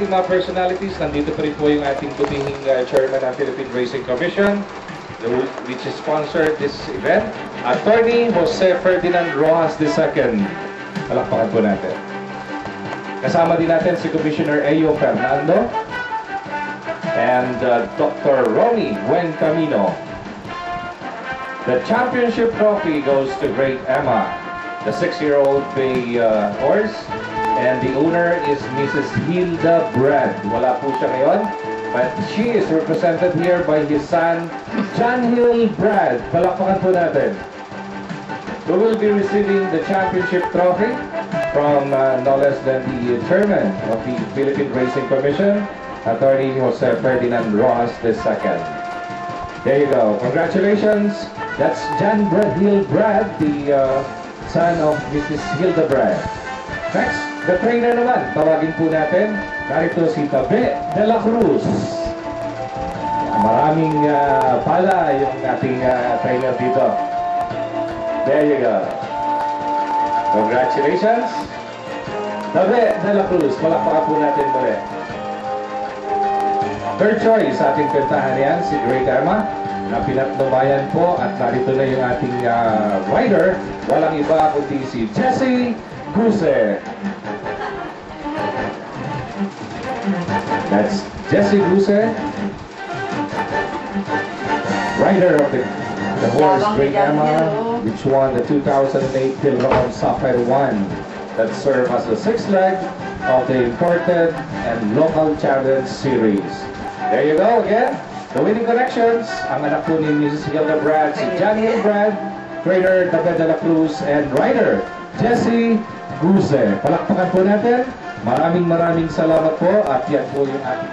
ating mga personalities. Nandito pa rin po yung ating butihing chairman ng Philippine Racing Commission, which is sponsored this event, Attorney Jose Ferdinand Rojas II. Palakpakan po natin. Kasama din natin si Commissioner Eyo Fernando and Dr. Ronnie Gwen Camino. The championship trophy goes to Great Emma, the 6-year-old bay horse, and the owner is Mrs. Hilda Brad. Wala po siya ngayon, but she is represented here by his son, John Hill Brad. Palakpakan po natin. Who will be receiving the championship trophy from no less than the chairman of the Philippine Racing Commission, Attorney Jose Ferdinand Rojas II. There you go. Congratulations. That's John Hill Brad, the son of Mrs. Hilda Brad. Next, the trainer naman. Tawagin po natin. Narito si Tabe de la Cruz. Maraming pala yung ating trainer dito. There you go. Congratulations. Tabe de la Cruz. Palakpakan po natin muli. Third choice sa ating pintahan yan, si Great Emma, na pinatnubayan po, at narito na yung ating rider. Walang iba kundi si Jessie Guse. That's Jessie Guse, rider of the horse Great Emma, which won the 2008 Pilroon Sapphire 1 that served as the sixth leg of the imported and local challenge series. There you go again. The winning connections. Ang anak po ni Mrs. Hilda Brad, si John Hill Brad, trainer David de la Cruz, and rider Jessie Guse. Palakpakan po natin. Maraming salamat po, at yan po yung ating